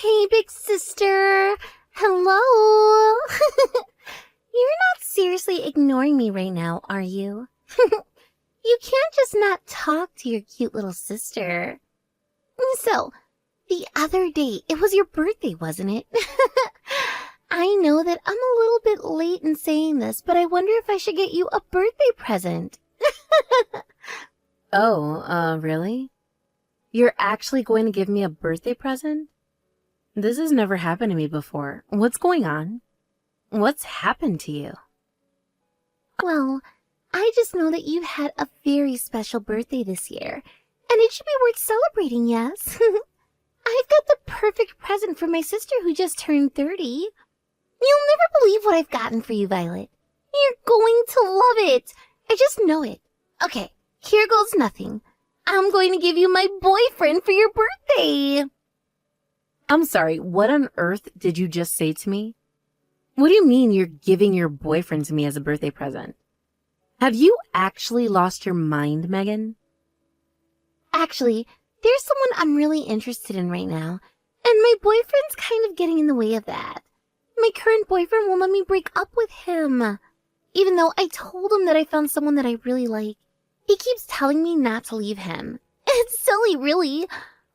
Hey, big sister. Hello. You're not seriously ignoring me right now, are you? You can't just not talk to your cute little sister. So, the other day, it was your birthday, wasn't it? I know that I'm a little bit late in saying this, but I wonder if I should get you a birthday present. Oh, really? You're actually going to give me a birthday present? This has never happened to me before. What's going on? What's happened to you? Well, I just know that you had a very special birthday this year, and it should be worth celebrating, yes? I've got the perfect present for my sister who just turned 30. You'll never believe what I've gotten for you, Violet. You're going to love it. I just know it. Okay, here goes nothing. I'm going to give you my boyfriend for your birthday. I'm sorry, what on earth did you just say to me? What do you mean you're giving your boyfriend to me as a birthday present? Have you actually lost your mind, Megan? Actually, there's someone I'm really interested in right now, and my boyfriend's kind of getting in the way of that. My current boyfriend won't let me break up with him. Even though I told him that I found someone that I really like, he keeps telling me not to leave him. It's silly, really.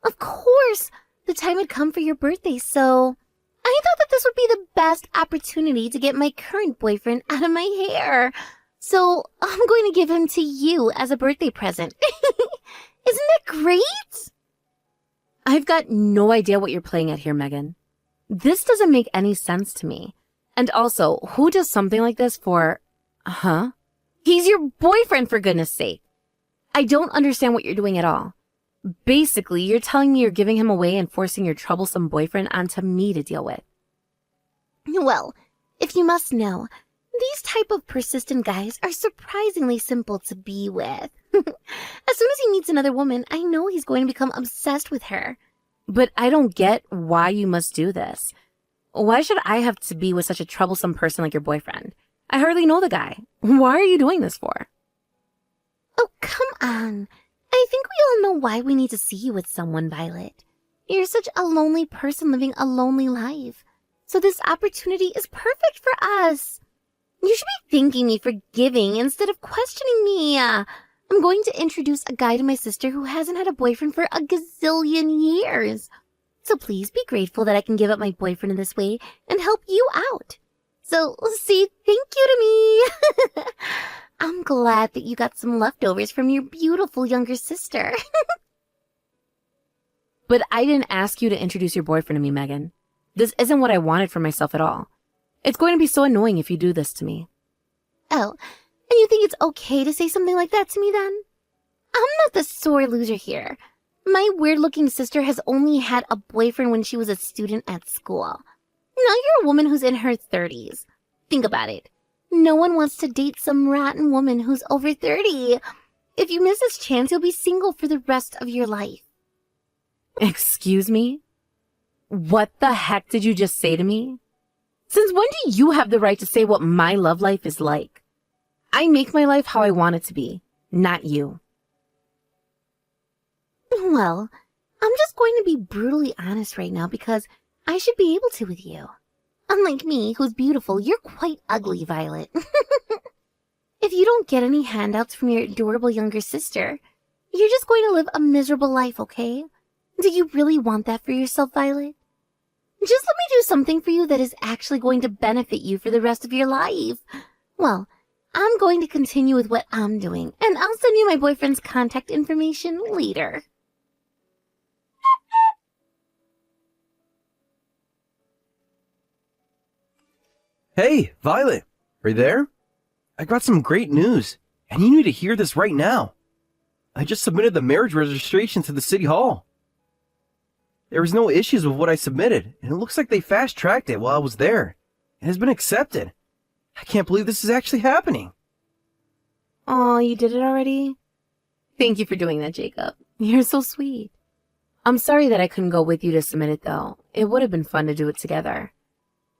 Of course, the time had come for your birthday, so I thought that this would be the best opportunity to get my current boyfriend out of my hair. So I'm going to give him to you as a birthday present. Isn't that great? I've got no idea what you're playing at here, Megan. This doesn't make any sense to me. And also, who does something like this for... Huh? He's your boyfriend, for goodness sake. I don't understand what you're doing at all. Basically, you're telling me you're giving him away and forcing your troublesome boyfriend onto me to deal with. Well, if you must know, these type of persistent guys are surprisingly simple to be with. As soon as he meets another woman, I know he's going to become obsessed with her. But I don't get why you must do this. Why should I have to be with such a troublesome person like your boyfriend? I hardly know the guy. Why are you doing this for? Oh, come on. I think we all know why we need to see you with someone, Violet. You're such a lonely person living a lonely life. So this opportunity is perfect for us. You should be thanking me for giving instead of questioning me. I'm going to introduce a guy to my sister who hasn't had a boyfriend for a gazillion years. So please be grateful that I can give up my boyfriend in this way and help you out. So say thank you to me. I'm glad that you got some leftovers from your beautiful younger sister. But I didn't ask you to introduce your boyfriend to me, Megan. This isn't what I wanted for myself at all. It's going to be so annoying if you do this to me. Oh, and you think it's okay to say something like that to me then? I'm not the sore loser here. My weird-looking sister has only had a boyfriend when she was a student at school. Now you're a woman who's in her 30s. Think about it. No one wants to date some rotten woman who's over 30. If you miss this chance, you'll be single for the rest of your life. Excuse me? What the heck did you just say to me? Since when do you have the right to say what my love life is like? I make my life how I want it to be, not you. Well, I'm just going to be brutally honest right now because I should be able to with you. Unlike me, who's beautiful, you're quite ugly, Violet. If you don't get any handouts from your adorable younger sister, you're just going to live a miserable life, okay? Do you really want that for yourself, Violet? Just let me do something for you that is actually going to benefit you for the rest of your life. Well, I'm going to continue with what I'm doing, and I'll send you my boyfriend's contact information later. Hey, Violet, are you there? I got some great news, and you need to hear this right now. I just submitted the marriage registration to the city hall. There was no issues with what I submitted, and it looks like they fast-tracked it while I was there. It has been accepted. I can't believe this is actually happening. Oh, you did it already? Thank you for doing that, Jacob. You're so sweet. I'm sorry that I couldn't go with you to submit it, though. It would have been fun to do it together.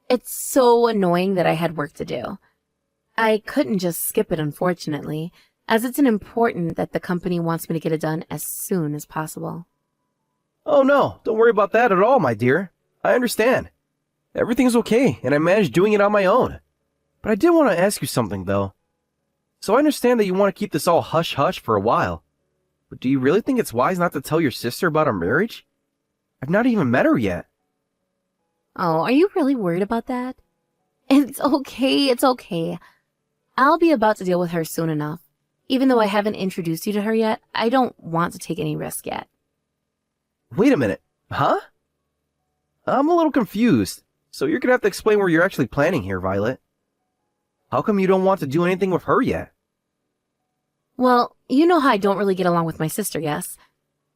It's so annoying that I had work to do. I couldn't just skip it, unfortunately, as it's important that the company wants me to get it done as soon as possible. Oh no, don't worry about that at all, my dear. I understand. Everything's okay, and I managed doing it on my own. But I did want to ask you something, though. So I understand that you want to keep this all hush-hush for a while. But do you really think it's wise not to tell your sister about our marriage? I've not even met her yet. Oh, are you really worried about that? It's okay, it's okay. I'll be about to deal with her soon enough. Even though I haven't introduced you to her yet, I don't want to take any risk yet. Wait a minute. Huh? I'm a little confused. So you're gonna have to explain what you're actually planning here, Violet. How come you don't want to do anything with her yet? Well, you know how I don't really get along with my sister, yes?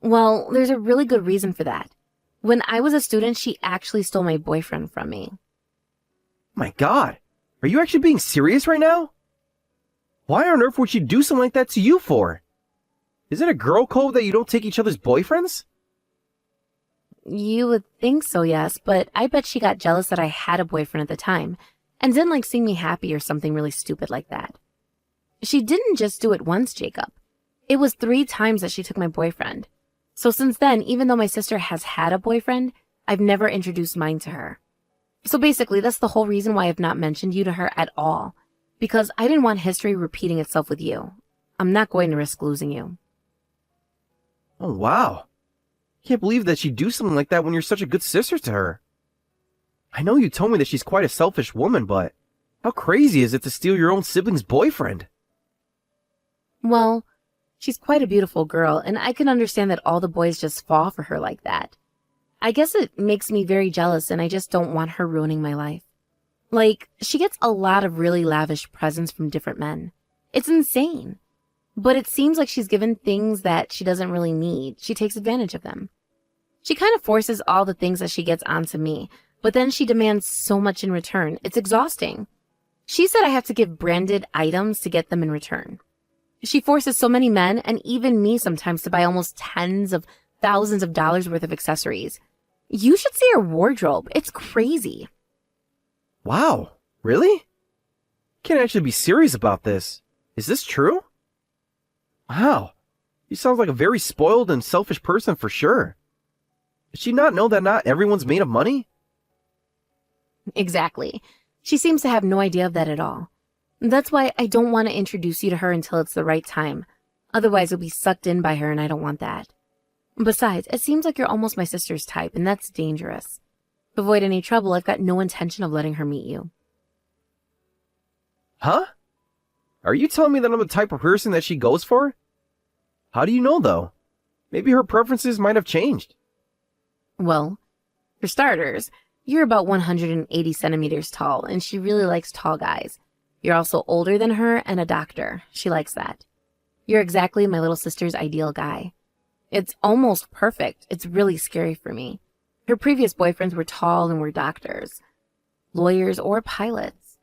Well, there's a really good reason for that. When I was a student, she actually stole my boyfriend from me. My God, are you actually being serious right now? Why on earth would she do something like that to you for? Is it a girl code that you don't take each other's boyfriends? You would think so, yes, but I bet she got jealous that I had a boyfriend at the time and didn't like seeing me happy or something really stupid like that. She didn't just do it once, Jacob. It was 3 times that she took my boyfriend. So since then, even though my sister has had a boyfriend, I've never introduced mine to her. So basically, that's the whole reason why I've not mentioned you to her at all. Because I didn't want history repeating itself with you. I'm not going to risk losing you. Oh, wow. Can't believe that she'd do something like that when you're such a good sister to her. I know you told me that she's quite a selfish woman, but how crazy is it to steal your own sibling's boyfriend? Well, she's quite a beautiful girl, and I can understand that all the boys just fall for her like that. I guess it makes me very jealous, and I just don't want her ruining my life. Like, she gets a lot of really lavish presents from different men. It's insane. But it seems like she's given things that she doesn't really need. She takes advantage of them. She kind of forces all the things that she gets onto me, but then she demands so much in return. It's exhausting. She said I have to give branded items to get them in return. She forces so many men, and even me sometimes, to buy almost tens of thousands of dollars worth of accessories. You should see her wardrobe. It's crazy. Wow, really? Can't actually be serious about this. Is this true? Wow, you sound like a very spoiled and selfish person for sure. Does she not know that not everyone's made of money? Exactly. She seems to have no idea of that at all. That's why I don't want to introduce you to her until it's the right time. Otherwise, you'll be sucked in by her, and I don't want that. Besides, it seems like you're almost my sister's type, and that's dangerous. To avoid any trouble, I've got no intention of letting her meet you. Huh? Are you telling me that I'm the type of person that she goes for? How do you know, though? Maybe her preferences might have changed. Well, for starters, you're about 180 centimeters tall, and she really likes tall guys. You're also older than her and a doctor. She likes that. You're exactly my little sister's ideal guy. It's almost perfect. It's really scary for me. Her previous boyfriends were tall and were doctors, lawyers, or pilots.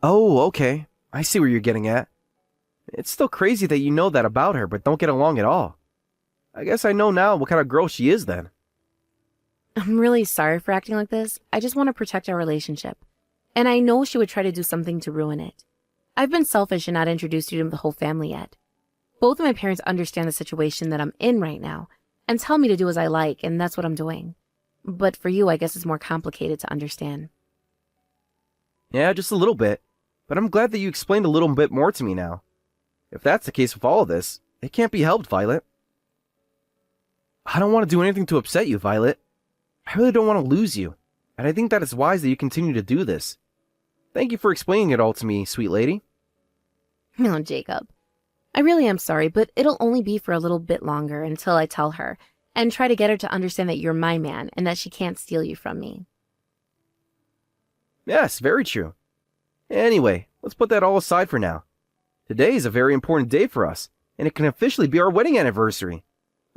Oh, okay. I see where you're getting at. It's still crazy that you know that about her, but don't get along at all. I guess I know now what kind of girl she is then. I'm really sorry for acting like this. I just want to protect our relationship. And I know she would try to do something to ruin it. I've been selfish and not introduced you to the whole family yet. Both of my parents understand the situation that I'm in right now and tell me to do as I like, and that's what I'm doing. But for you, I guess it's more complicated to understand. Yeah, just a little bit. But I'm glad that you explained a little bit more to me now. If that's the case with all of this, it can't be helped, Violet. I don't want to do anything to upset you, Violet. I really don't want to lose you, and I think that it's wise that you continue to do this. Thank you for explaining it all to me, sweet lady. No, Jacob. I really am sorry, but it'll only be for a little bit longer until I tell her and try to get her to understand that you're my man and that she can't steal you from me. Yes, very true. Anyway, let's put that all aside for now. Today is a very important day for us, and it can officially be our wedding anniversary.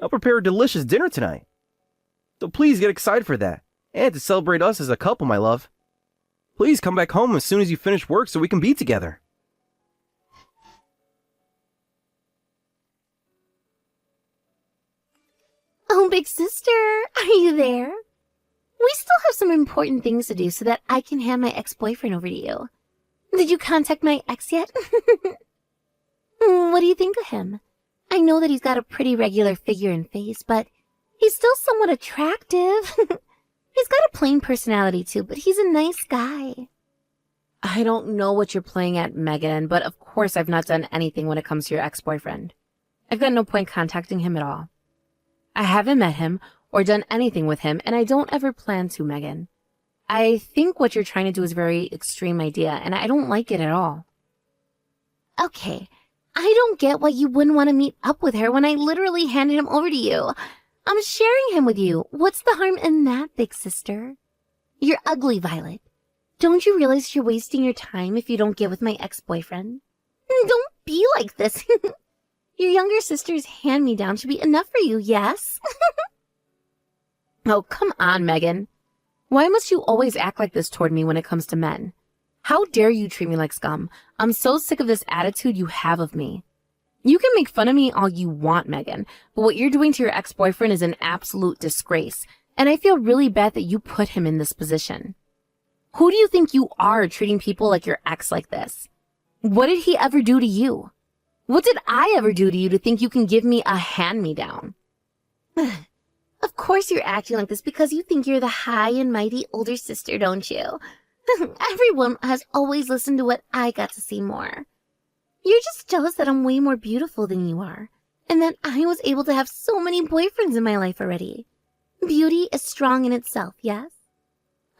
I'll prepare a delicious dinner tonight. So please get excited for that, and to celebrate us as a couple, my love. Please come back home as soon as you finish work so we can be together. Oh, big sister, are you there? We still have some important things to do so that I can hand my ex-boyfriend over to you. Did you contact my ex yet? What do you think of him? I know that he's got a pretty regular figure and face, but he's still somewhat attractive. He's got a plain personality too, but he's a nice guy. I don't know what you're playing at, Megan, but of course I've not done anything when it comes to your ex-boyfriend. I've got no point contacting him at all. I haven't met him or done anything with him, and I don't ever plan to, Megan. I think what you're trying to do is a very extreme idea, and I don't like it at all. Okay, I don't get why you wouldn't want to meet up with her when I literally handed him over to you. I'm sharing him with you. What's the harm in that, big sister? You're ugly, Violet. Don't you realize you're wasting your time if you don't get with my ex-boyfriend? Don't be like this. Your younger sister's hand-me-down should be enough for you, yes? Oh, come on, Megan. Why must you always act like this toward me when it comes to men? How dare you treat me like scum? I'm so sick of this attitude you have of me. You can make fun of me all you want, Megan, but what you're doing to your ex-boyfriend is an absolute disgrace, and I feel really bad that you put him in this position. Who do you think you are treating people like your ex like this? What did he ever do to you? What did I ever do to you to think you can give me a hand-me-down? Of course you're acting like this because you think you're the high and mighty older sister, don't you? Everyone has always listened to what I got to see more. You're just jealous that I'm way more beautiful than you are, and that I was able to have so many boyfriends in my life already. Beauty is strong in itself, yes?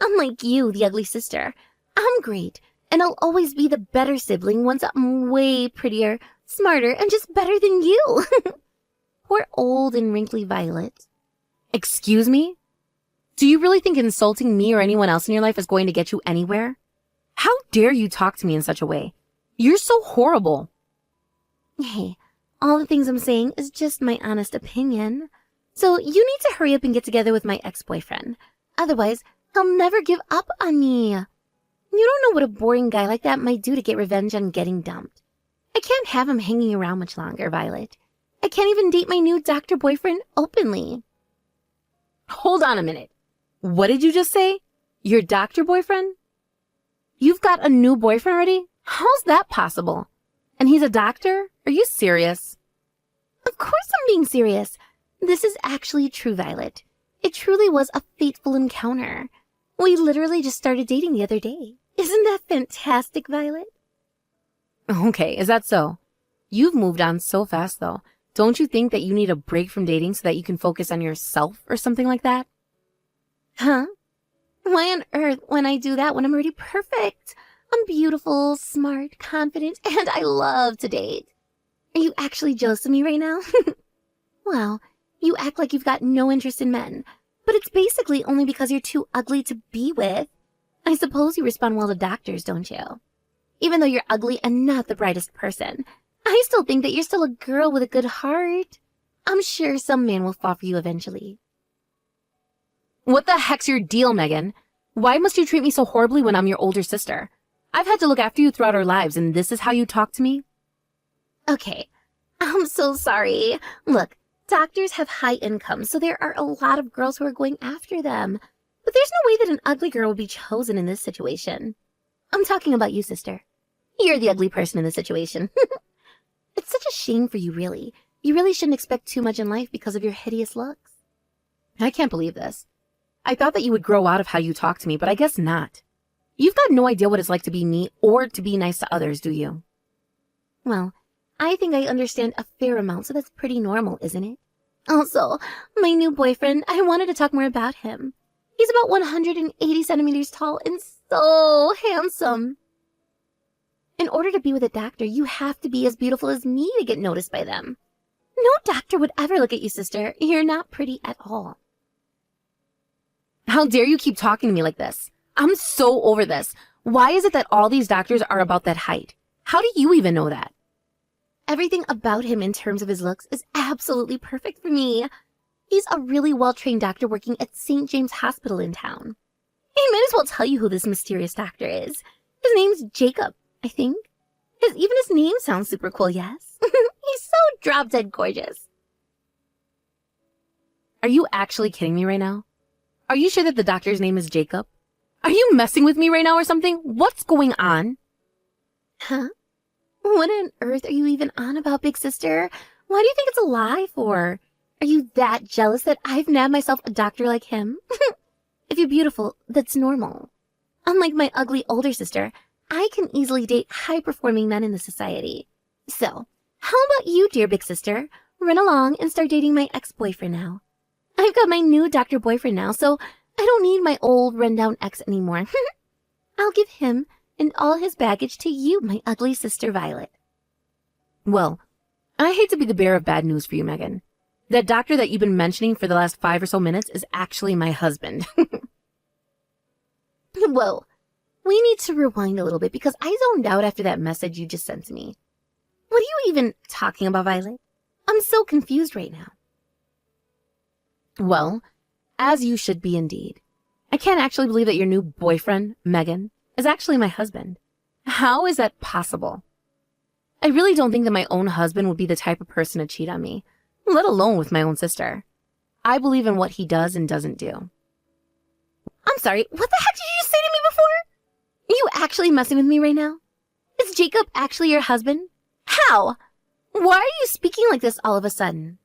Unlike you, the ugly sister, I'm great, and I'll always be the better sibling once I'm way prettier, smarter, and just better than you. Poor old and wrinkly Violet. Excuse me? Do you really think insulting me or anyone else in your life is going to get you anywhere? How dare you talk to me in such a way? You're so horrible. Hey, all the things I'm saying is just my honest opinion. So you need to hurry up and get together with my ex-boyfriend. Otherwise, he'll never give up on me. You don't know what a boring guy like that might do to get revenge on getting dumped. I can't have him hanging around much longer, Violet. I can't even date my new doctor boyfriend openly. Hold on a minute. What did you just say? Your doctor boyfriend? You've got a new boyfriend already? How's that possible? And he's a doctor? Are you serious? Of course I'm being serious. This is actually true, Violet. It truly was a fateful encounter. We literally just started dating the other day. Isn't that fantastic, Violet? Okay, is that so? You've moved on so fast, though. Don't you think that you need a break from dating so that you can focus on yourself or something like that? Huh? Why on earth when I do that when I'm already perfect? I'm beautiful, smart, confident, and I love to date. Are you actually jealous of me right now? Well, you act like you've got no interest in men, but it's basically only because you're too ugly to be with. I suppose you respond well to doctors, don't you? Even though you're ugly and not the brightest person, I still think that you're still a girl with a good heart. I'm sure some man will fall for you eventually. What the heck's your deal, Megan? Why must you treat me so horribly when I'm your older sister? I've had to look after you throughout our lives, and this is how you talk to me? Okay, I'm so sorry. Look, doctors have high incomes, so there are a lot of girls who are going after them. But there's no way that an ugly girl would be chosen in this situation. I'm talking about you, sister. You're the ugly person in this situation. It's such a shame for you, really. You really shouldn't expect too much in life because of your hideous looks. I can't believe this. I thought that you would grow out of how you talk to me, but I guess not. You've got no idea what it's like to be me or to be nice to others, do you? Well, I think I understand a fair amount, so that's pretty normal, isn't it? Also, my new boyfriend, I wanted to talk more about him. He's about 180 centimeters tall and so handsome. In order to be with a doctor, you have to be as beautiful as me to get noticed by them. No doctor would ever look at you, sister. You're not pretty at all. How dare you keep talking to me like this? I'm so over this. Why is it that all these doctors are about that height? How do you even know that? Everything about him in terms of his looks is absolutely perfect for me. He's a really well-trained doctor working at St. James Hospital in town. I might as well tell you who this mysterious doctor is. His name's Jacob, I think. Even his name sounds super cool, yes? He's so drop-dead gorgeous. Are you actually kidding me right now? Are you sure that the doctor's name is Jacob? Are you messing with me right now or something? What's going on? Huh? What on earth are you even on about, big sister? Why do you think it's a lie for? Are you that jealous that I've nabbed myself a doctor like him? If you're beautiful, that's normal. Unlike my ugly older sister, I can easily date high-performing men in the society. So, how about you, dear big sister? Run along and start dating my ex-boyfriend now. I've got my new doctor boyfriend now, so I don't need my old run-down ex anymore. I'll give him and all his baggage to you, my ugly sister Violet. Well, I hate to be the bearer of bad news for you, Megan. That doctor that you've been mentioning for the last 5 or so minutes is actually my husband. Whoa, we need to rewind a little bit because I zoned out after that message you just sent to me. What are you even talking about, Violet? I'm so confused right now. Well, as you should be indeed. I can't actually believe that your new boyfriend, Megan, is actually my husband. How is that possible? I really don't think that my own husband would be the type of person to cheat on me, let alone with my own sister. I believe in what he does and doesn't do. I'm sorry, what the heck did you just say to me before? Are you actually messing with me right now? Is Jacob actually your husband? How? Why are you speaking like this all of a sudden?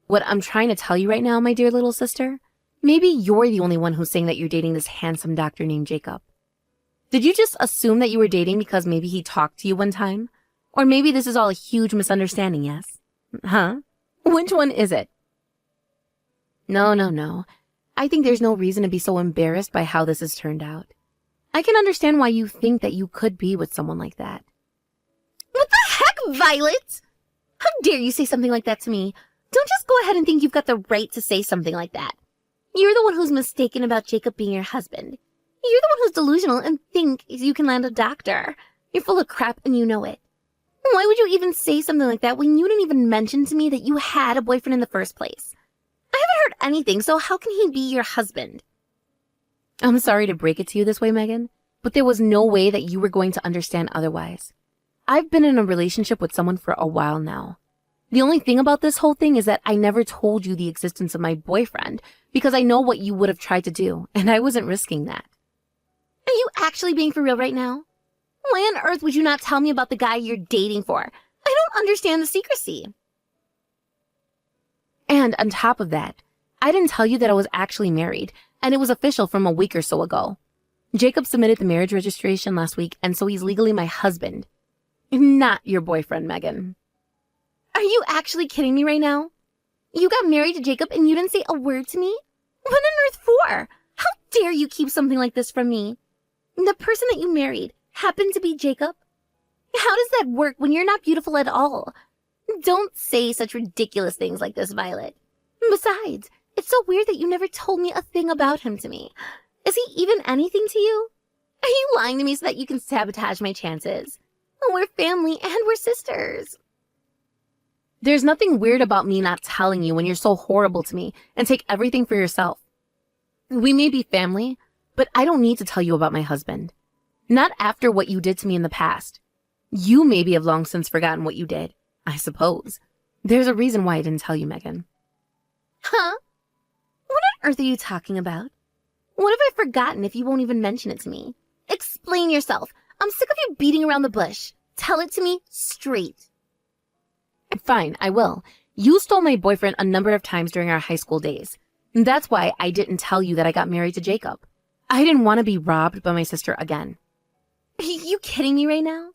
What I'm trying to tell you right now, my dear little sister, maybe you're the only one who's saying that you're dating this handsome doctor named Jacob. Did you just assume that you were dating because maybe he talked to you one time? Or maybe this is all a huge misunderstanding, yes? Huh? Which one is it? No. I think there's no reason to be so embarrassed by how this has turned out. I can understand why you think that you could be with someone like that. What the heck, Violet? How dare you say something like that to me? Don't just go ahead and think you've got the right to say something like that. You're the one who's mistaken about Jacob being your husband. You're the one who's delusional and think you can land a doctor. You're full of crap and you know it. Why would you even say something like that when you didn't even mention to me that you had a boyfriend in the first place? I haven't heard anything, so how can he be your husband? I'm sorry to break it to you this way, Megan, but there was no way that you were going to understand otherwise. I've been in a relationship with someone for a while now. The only thing about this whole thing is that I never told you the existence of my boyfriend because I know what you would have tried to do, and I wasn't risking that. Are you actually being for real right now? Why on earth would you not tell me about the guy you're dating for? I don't understand the secrecy. And on top of that, I didn't tell you that I was actually married, and it was official from a week or so ago. Jacob submitted the marriage registration last week, and so he's legally my husband. Not your boyfriend, Megan. Are you actually kidding me right now? You got married to Jacob and you didn't say a word to me? What on earth for? How dare you keep something like this from me? The person that you married happened to be Jacob? How does that work when you're not beautiful at all? Don't say such ridiculous things like this, Violet. Besides, it's so weird that you never told me a thing about him to me. Is he even anything to you? Are you lying to me so that you can sabotage my chances? We're family and we're sisters. There's nothing weird about me not telling you when you're so horrible to me and take everything for yourself. We may be family, but I don't need to tell you about my husband. Not after what you did to me in the past. You maybe have long since forgotten what you did, I suppose. There's a reason why I didn't tell you, Megan. Huh? What on earth are you talking about? What have I forgotten if you won't even mention it to me? Explain yourself. I'm sick of you beating around the bush. Tell it to me straight. Fine, I will. You stole my boyfriend a number of times during our high school days. That's why I didn't tell you that I got married to Jacob. I didn't want to be robbed by my sister again. Are you kidding me right now?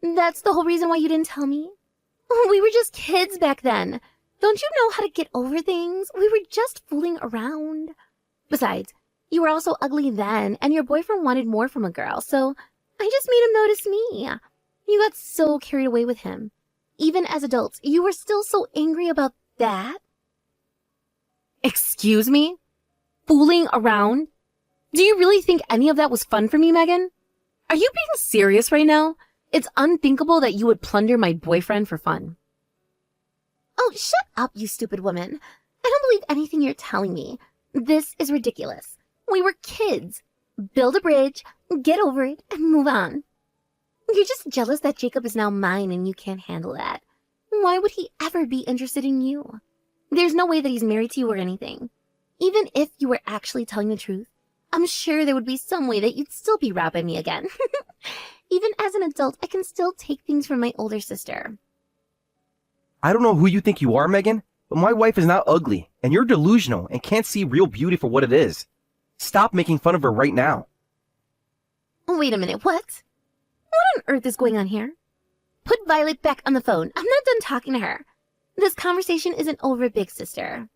That's the whole reason why you didn't tell me? We were just kids back then. Don't you know how to get over things? We were just fooling around. Besides, you were also ugly then, and your boyfriend wanted more from a girl, so I just made him notice me. You got so carried away with him. Even as adults, you were still so angry about that? Excuse me? Fooling around? Do you really think any of that was fun for me, Megan? Are you being serious right now? It's unthinkable that you would plunder my boyfriend for fun. Oh, shut up, you stupid woman. I don't believe anything you're telling me. This is ridiculous. We were kids. Build a bridge, get over it, and move on. You're just jealous that Jacob is now mine and you can't handle that. Why would he ever be interested in you? There's no way that he's married to you or anything. Even if you were actually telling the truth, I'm sure there would be some way that you'd still be robbed by me again. Even as an adult, I can still take things from my older sister. I don't know who you think you are, Megan, But my wife is not ugly, and you're delusional and can't see real beauty for what it is. Stop making fun of her right now. Wait a minute, what? What on earth is going on here? Put Violet back on the phone. I'm not done talking to her. This conversation isn't over, big sister.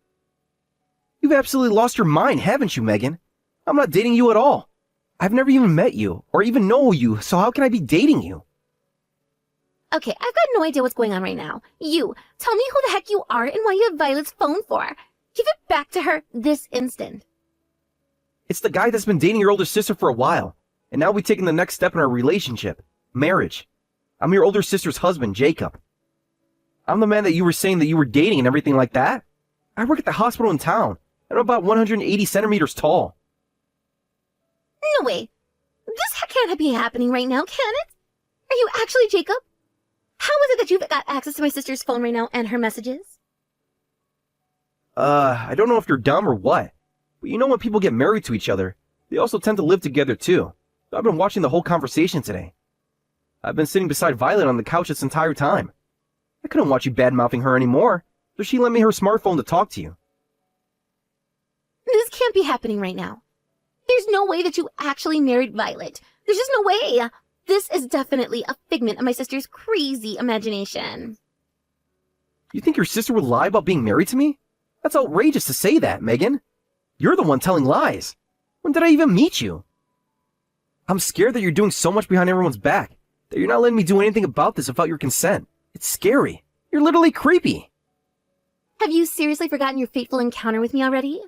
You've absolutely lost your mind, haven't you, Megan? I'm not dating you at all. I've never even met you, or even know you, so how can I be dating you? Okay, I've got no idea what's going on right now. You, tell me who the heck you are and why you have Violet's phone for. Give it back to her this instant. It's the guy that's been dating your older sister for a while, and now we've taken the next step in our relationship. Marriage. I'm your older sister's husband, Jacob. I'm the man that you were saying that you were dating and everything like that. I work at the hospital in town, and I'm about 180 centimeters tall. No way. This can't be happening right now, can it? Are you actually Jacob? How is it that you've got access to my sister's phone right now and her messages? I don't know if you're dumb or what, but you know when people get married to each other, they also tend to live together too. So I've been watching the whole conversation today. I've been sitting beside Violet on the couch this entire time. I couldn't watch you bad-mouthing her anymore, so she lent me her smartphone to talk to you. This can't be happening right now. There's no way that you actually married Violet. There's just no way. This is definitely a figment of my sister's crazy imagination. You think your sister would lie about being married to me? That's outrageous to say that, Megan. You're the one telling lies. When did I even meet you? I'm scared that you're doing so much behind everyone's back, that you're not letting me do anything about this without your consent. It's scary. You're literally creepy. Have you seriously forgotten your fateful encounter with me already?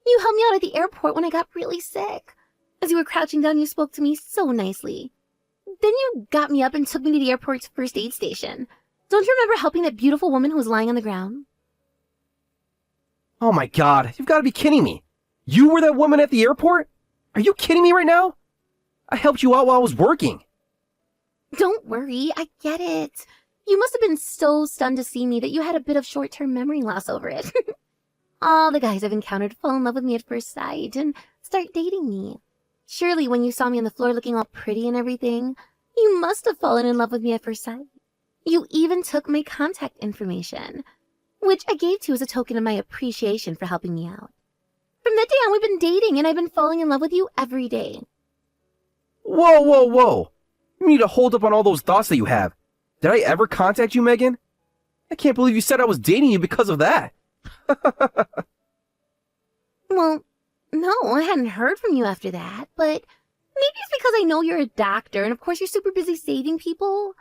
You helped me out at the airport when I got really sick. As you were crouching down, you spoke to me so nicely. Then you got me up and took me to the airport's first aid station. Don't you remember helping that beautiful woman who was lying on the ground? Oh my god, you've got to be kidding me. You were that woman at the airport? Are you kidding me right now? I helped you out while I was working. Don't worry, I get it. You must have been so stunned to see me that you had a bit of short-term memory loss over it. All the guys I've encountered fall in love with me at first sight and start dating me. Surely when you saw me on the floor looking all pretty and everything, you must have fallen in love with me at first sight. You even took my contact information, which I gave to you as a token of my appreciation for helping me out. From that day on, we've been dating, and I've been falling in love with you every day. Whoa, whoa, whoa. You need to hold up on all those thoughts that you have. Did I ever contact you, Megan? I can't believe you said I was dating you because of that. Well, no, I hadn't heard from you after that, but maybe it's because I know you're a doctor, and of course you're super busy saving people.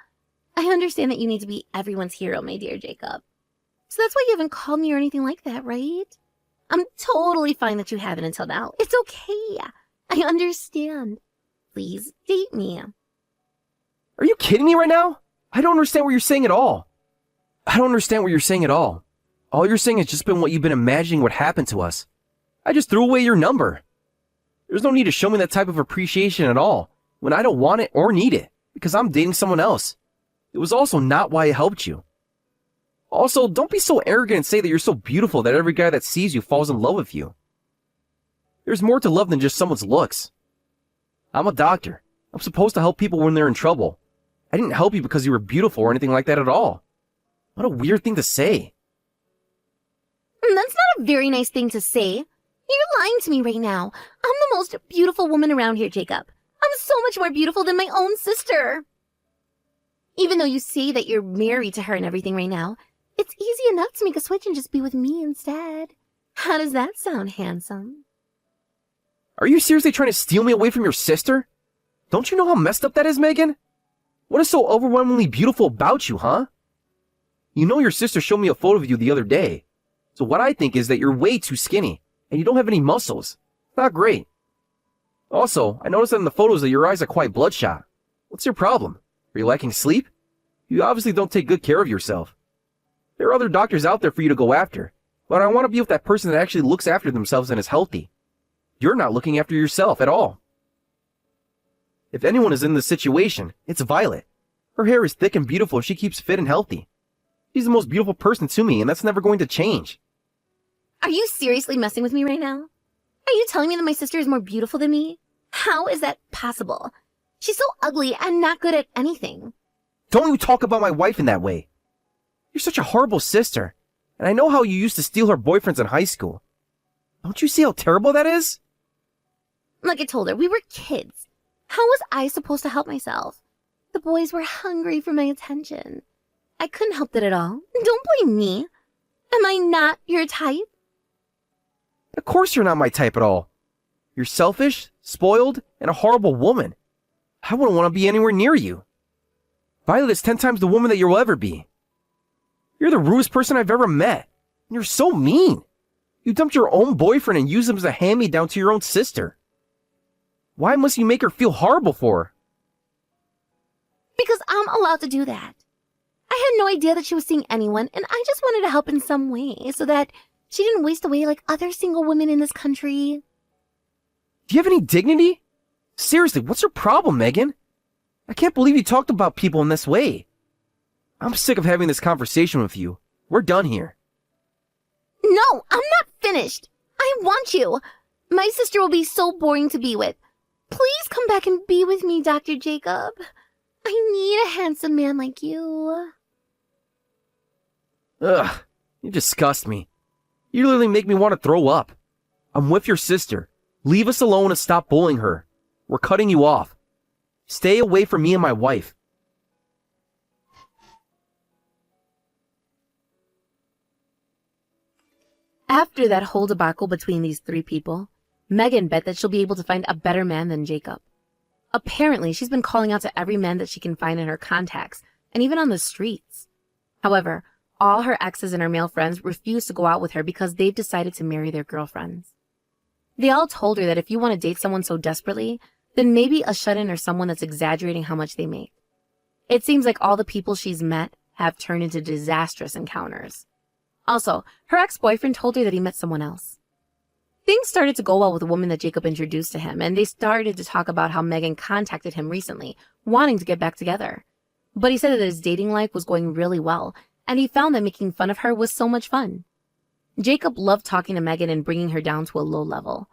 I understand that you need to be everyone's hero, my dear Jacob. So that's why you haven't called me or anything like that, right? I'm totally fine that you haven't until now. It's okay. I understand. Please, date me. Are you kidding me right now? I don't understand what you're saying at all. I don't understand what you're saying at all. All you're saying has just been what you've been imagining would happen to us. I just threw away your number. There's no need to show me that type of appreciation at all, when I don't want it or need it, because I'm dating someone else. It was also not why I helped you. Also, don't be so arrogant and say that you're so beautiful that every guy that sees you falls in love with you. There's more to love than just someone's looks. I'm a doctor. I'm supposed to help people when they're in trouble. I didn't help you because you were beautiful or anything like that at all. What a weird thing to say. That's not a very nice thing to say. You're lying to me right now. I'm the most beautiful woman around here, Jacob. I'm so much more beautiful than my own sister. Even though you say that you're married to her and everything right now, it's easy enough to make a switch and just be with me instead. How does that sound, handsome? Are you seriously trying to steal me away from your sister? Don't you know how messed up that is, Megan? What is so overwhelmingly beautiful about you, huh? You know your sister showed me a photo of you the other day. So what I think is that you're way too skinny, and you don't have any muscles. Not great. Also, I noticed that in the photos that your eyes are quite bloodshot. What's your problem? Are you lacking sleep? You obviously don't take good care of yourself. There are other doctors out there for you to go after, but I want to be with that person that actually looks after themselves and is healthy. You're not looking after yourself at all. If anyone is in this situation, it's Violet. Her hair is thick and beautiful and she keeps fit and healthy. She's the most beautiful person to me, and that's never going to change. Are you seriously messing with me right now? Are you telling me that my sister is more beautiful than me? How is that possible? She's so ugly and not good at anything. Don't you talk about my wife in that way. You're such a horrible sister, And I know how you used to steal her boyfriends in high school. Don't you see how terrible that is? Like I told her, we were kids. How was I supposed to help myself? The boys were hungry for my attention. I couldn't help it at all. Don't blame me. Am I not your type? Of course you're not my type at all. You're selfish, spoiled, and a horrible woman. I wouldn't want to be anywhere near you. Violet is 10 times the woman that you'll ever be. You're the rudest person I've ever met. And you're so mean. You dumped your own boyfriend and used him as a hand-me-down to your own sister. Why must you make her feel horrible for her? Because I'm allowed to do that. I had no idea that she was seeing anyone, and I just wanted to help in some way so that she didn't waste away like other single women in this country. Do you have any dignity? Seriously, what's your problem, Megan? I can't believe you talked about people in this way. I'm sick of having this conversation with you. We're done here. No, I'm not finished. I want you. My sister will be so boring to be with. Please come back and be with me, Dr. Jacob. I need a handsome man like you. Ugh, you disgust me. You literally make me want to throw up. I'm with your sister. Leave us alone and stop bullying her. We're cutting you off. Stay away from me and my wife. After that whole debacle between these three people, Megan bet that she'll be able to find a better man than Jacob. Apparently, she's been calling out to every man that she can find in her contacts, and even on the streets. However, all her exes and her male friends refuse to go out with her because they've decided to marry their girlfriends. They all told her that if you want to date someone so desperately, then maybe a shut-in or someone that's exaggerating how much they make. It seems like all the people she's met have turned into disastrous encounters. Also, her ex-boyfriend told her that he met someone else. Things started to go well with the woman that Jacob introduced to him, and they started to talk about how Megan contacted him recently, wanting to get back together. But he said that his dating life was going really well, and he found that making fun of her was so much fun. Jacob loved talking to Megan and bringing her down to a low level.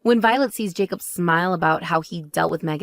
When Violet sees Jacob smile about how he dealt with Megan,